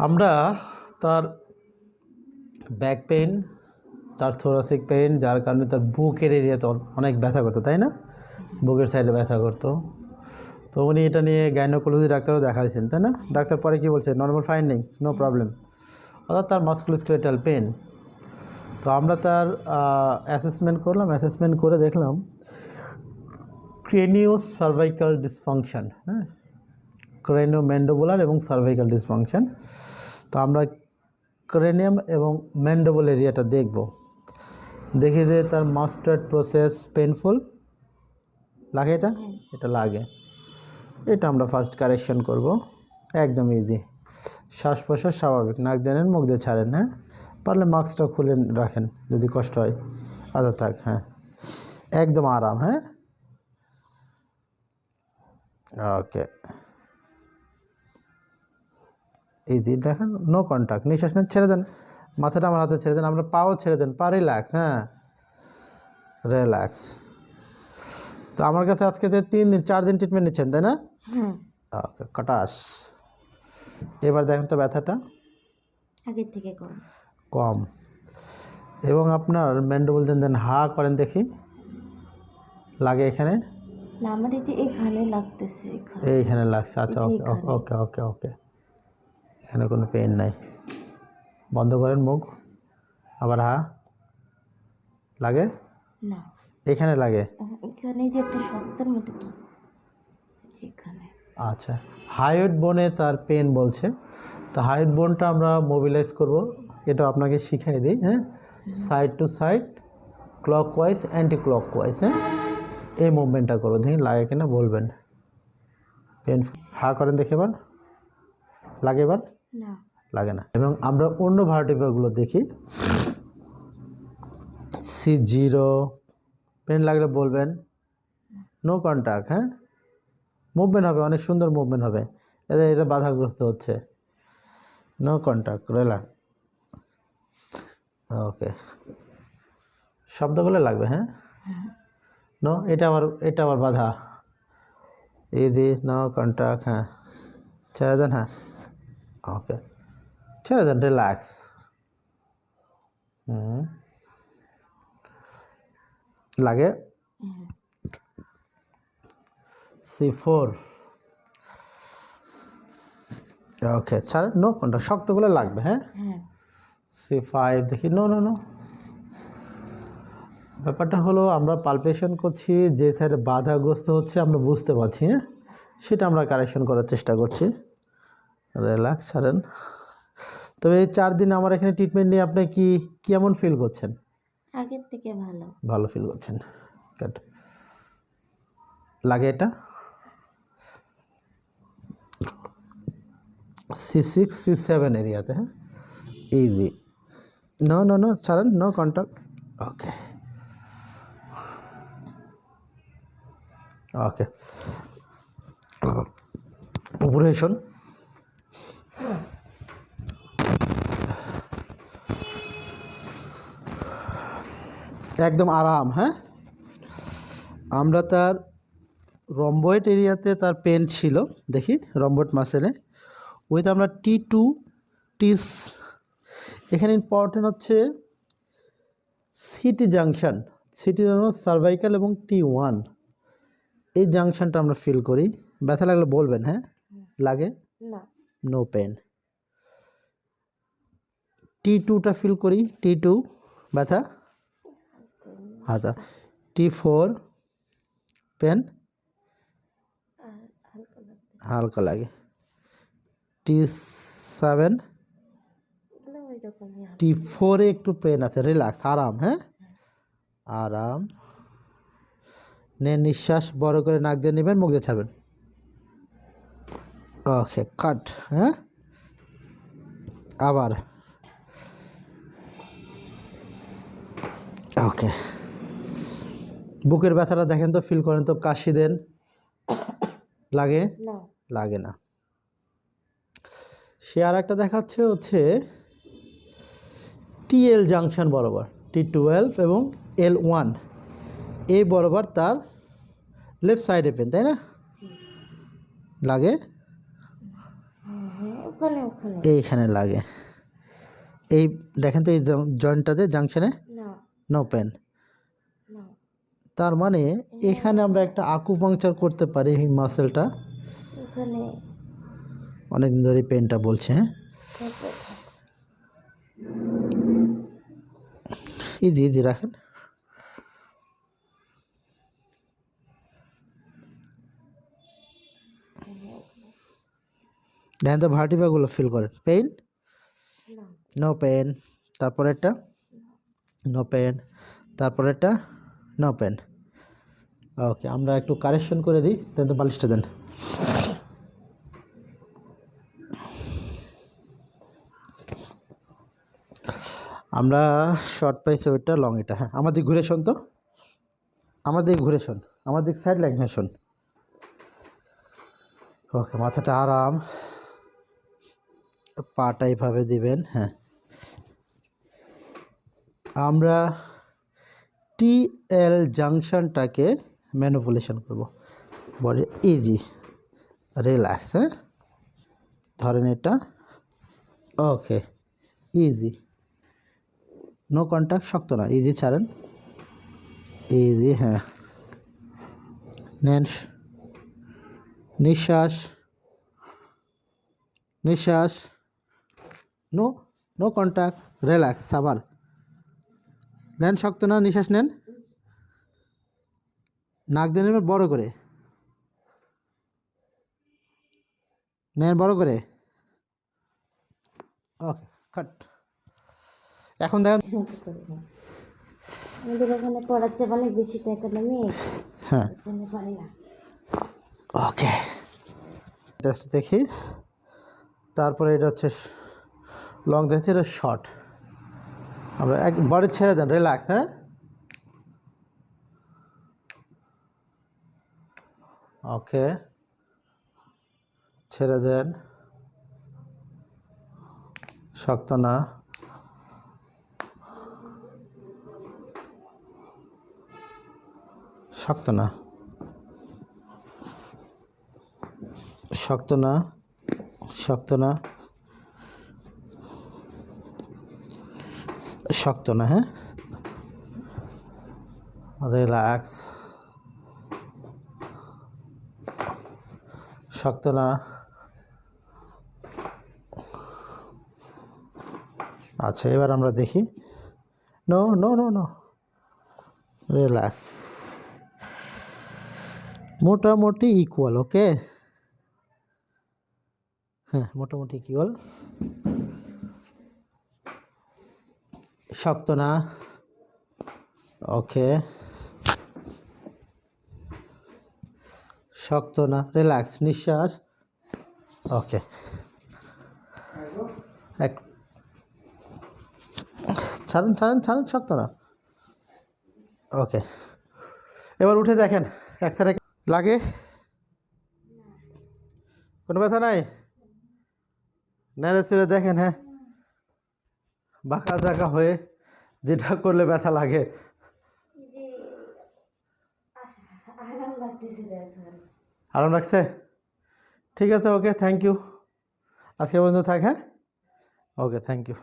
আমরা তার back pain, তার থোরাসিক পেইন, যার কারণে তার বুকের এরিয়াতে অনেক ব্যথা করতো, তাই না? বুকের সাইডে ব্যথা করতো। তো উনি এটা নিয়ে গাইনোকোলজি ডাক্তারও দেখা দিয়েছেন, তাই না? ডাক্তার পরে কী বলছে? Normal findings, no problem. অর্থাৎ তার মাস্কুলোস্কেলেটাল পেন। তো আমরা তার অ্যাসেসমেন্ট করলাম, অ্যাসেসমেন্ট করে দেখলাম ক্রেনিও সার্ভাইকাল ডিসফাংশন, হ্যাঁ, ক্রেনিও ম্যান্ডিবুলার এবং সার্ভাইকাল ডিসফাংশন। তো আমরা ক্রেনিয়াম এবং ম্যান্ডিবল এরিয়াটা দেখব, দেখি যে তার মাস্টার্ড প্রসেস পেনফুল লাগে, এটা লাগে, এটা আমরা ফার্স্ট কারেকশন করব। একদম ইজি, শ্বাস প্রশ্বাস স্বাভাবিক, নাক দিয়ে নেন, মুখ দিয়ে ছাড়েন, হ্যাঁ, পারলে মাস্কটা খুলে রাখেন যদি কষ্ট হয়, আদা থাক, হ্যাঁ, একদম আরাম, হ্যাঁ, ওকে, ইজি, দেখেন, নো কন্ট্যাক্ট, নিঃশ্বাস নেন, ছেড়ে দেন, মাথাটা আমার হাতে ছেড়ে দেন, আমরা পাও ছেড়ে দেন, পা রিল্যাক্স, হ্যাঁ, রিল্যাক্স। তো আমার কাছে আজকে 3 দিন 4 দিন ট্রিটমেন্ট নিচ্ছেন, তাই না? ওকে, কটাস। এবার দেখেন তো ব্যথাটা আগের থেকে কম, এবং আপনার ম্যান্ডিবল দেন হা করেন দেখি, লাগে এখানে? না, আমার এই যে এখানে লাগতেছে, এইখানে লাগছে, আচ্ছা, ওকে ওকে ওকে ওকে, এখানে কোনো পেইন নাই। বন্ধ করেন মুখ, আবার হা, লাগে না, এখানে লাগে, এখানে যে একটা শব্দের মতো কি যেখানে। আচ্ছা, হাইওয়েট বোনে তার পেন বলছে। তো হাইওয়েট বোনটা আমরা মোবিলাইজ করব, এটা আপনাকে শিখাই দিই, হ্যাঁ, side to side, clockwise, anti clockwise, হ্যাঁ, এই মুভমেন্টটা করবো, দেখি লাগে কিনা বলবেন। পেনফুল, হা করেন দেখে, এবার লাগে, এবার না, লাগে না। এবং আমরা অন্য ভার্টিব্রাগুলো দেখি, C0, পেন লাগলে বলবেন, নো কন্ট্যাক্ট, হ্যাঁ, মুভমেন্ট হবে, অনেক সুন্দর মুভমেন্ট হবে, এটা বাধাগ্রস্ত হচ্ছে, নো কন্ট্যাক্ট, রিল্যাক্স, ওকে, শব্দগুলো লাগবে, হ্যাঁ, নো, এটা আবার বাধা, ইজি, নো কন্ট্যাক্ট, হ্যাঁ, ছেড়ে দেন, হ্যাঁ, ওকে, ছেড়ে দেন, রিল্যাক্স, লাগে, C4, ওকে, ছাড়েন, নো কন্ট্যাক্ট, শক্তগুলো লাগবে, হ্যাঁ, C5 দেখি, নো নো নো। ব্যাপারটা হলো আমরা পালপেশন করছি, যে সাইডে বাধাগ্রস্ত হচ্ছে আমরা বুঝতে পারছি, হ্যাঁ, সেটা আমরা কারেকশন করার চেষ্টা করছি, রিল্যাক্স, ছাড়েন। তবে এই 4 দিন আমার এখানে ট্রিটমেন্ট নিয়ে আপনি কেমন ফিল করছেন? আগের থেকে ভালো ফিল করছেন, গুড। লাগে এটা C6 C7 এরিয়াতে, হ্যাঁ, ইজি, নো নো নো, ছাড়েন, নো কন্ট্যাক্ট, ওকে ওকে, উপরে এসুন, একদম আরাম, হ্যাঁ। আমরা তার রম্বয়েড এরিয়াতে তার পেন ছিল, দেখি রম্বয়েড মাসেলে, ওইতে আমরা T2 টিস, এখানে ইম্পর্টেন্ট হচ্ছে সিটি জাংশন, সিটি সার্ভাইকাল এবং T1, এই জাংশনটা আমরা ফিল করি। ব্যথা লাগলে বলবেন, হ্যাঁ, লাগে না, নো পেন। T2টা ফিল করি, T2 ব্যথা, আচ্ছা, T4 পেন হালকা লাগে, T7, T4 এ একটু পেন আছে, রিল্যাক্স, আরাম, হ্যাঁ, আরাম, নেন নিঃশ্বাস বড় করে নাক দিয়ে নেবেন, মুখ দিয়ে ছাড়বেন, ওকে, কাট, হ্যাঁ, আবার, ওকে, বুকের ব্যথাটা দেখেন তো, ফিল করেন তো, কাশি দেন, লাগে লাগে না। সে আর একটা দেখাচ্ছে হচ্ছে TL জাংশন বরাবর, T12 এবং L1 এই বরাবর তার লেফট সাইডে পেন, তাই না? লাগে ওখানে ওখানে এইখানে লাগে। এই দেখেন তো এই জয়েন্টটাতে জাংশনে না নো পেন। না তার মানে এখানে আমরা একটা আকুপাংচার করতে পারি এই মাসেলটা। ওখানে অনেকদিন ধরে পেনটা বলছে, হ্যাঁ তারপর ইজি ইজি রাখেন। দেখেন তো ভার্টিবাগুলো ফিল করেন। পেইন না নো পেন। তারপরেরটা নো পেন। তারপরেরটা নো পেন। ওকে, আমরা একটু কারেকশন করে দিই। দেন তো বালিশটা দেন। আমরা শর্ট পাইছি ওইটা, লং এটা। হ্যাঁ, আমার দিক ঘুরে শোন তো, আমার দিক ঘুরে শোন, আমার দিক সাইড লাইন হয়ে শোন। ওকে, মাথাটা আরাম, পাটা এইভাবে দিবেন। হ্যাঁ, আমরা টিএল জাংশনটাকে ম্যানিপুলেশন করব। Body easy, relax. হ্যাঁ, ধরেন এটা। ওকে, ইজি, নো কন্ট্যাক্ট, শক্ত না, ইজি ছাড়েন, ইজি। হ্যাঁ, নেন নিঃশ্বাস, নিঃশ্বাস, নো নো কন্ট্যাক্ট, রিল্যাক্স। আবার নেন, শক্ত না, নিঃশ্বাস নেন, নাক দিয়ে নেবেন বড় করে, নেন বড় করে। ওকে, কাট। এখন দেখেন, আমাদের ওখানে পড়াচ্ছে অনেক বেশি টাকা দামে, হ্যাঁ এর জন্য পারি না। ওকে, জাস্ট দেখি। তারপরে এটা হচ্ছে লং, দেখছি এটা শর্ট। আমরা এক বডি ছেড়ে দেন, রিল্যাক্স। হ্যাঁ, ওকে, ছেড়ে দেন, শক্ত না, শক্ত না, শক্ত না, শক্ত না, শক্ত না। হ্যাঁ, রিল্যাক্স, শক্ত না। আচ্ছা, এবার আমরা দেখি। No no no no, relax, মোটামুটি ইকুয়াল। ওকে, হ্যাঁ, মোটামুটি ইকুয়াল, শক্ত না। ওকে, শক্ত না, রিল্যাক্স, নিঃশ্বাস। ওকে, এক ছাড়েন ছাড়েন ছাড়েন, শক্ত না। ওকে, এবার উঠে দেখেন এক সাইডে লাগে, কোনো ব্যথা নাই, নেড়ে চেড়ে দেখেন। হ্যাঁ, বাঁকা জাকা হয়ে যেটা করলে ব্যথা লাগে। যে আরাম লাগতেছে দেখেন। আরাম লাগছে? ঠিক আছে, ওকে, থ্যাংক ইউ। আজকে পর্যন্ত থাক। হ্যাঁ, ওকে, থ্যাংক ইউ।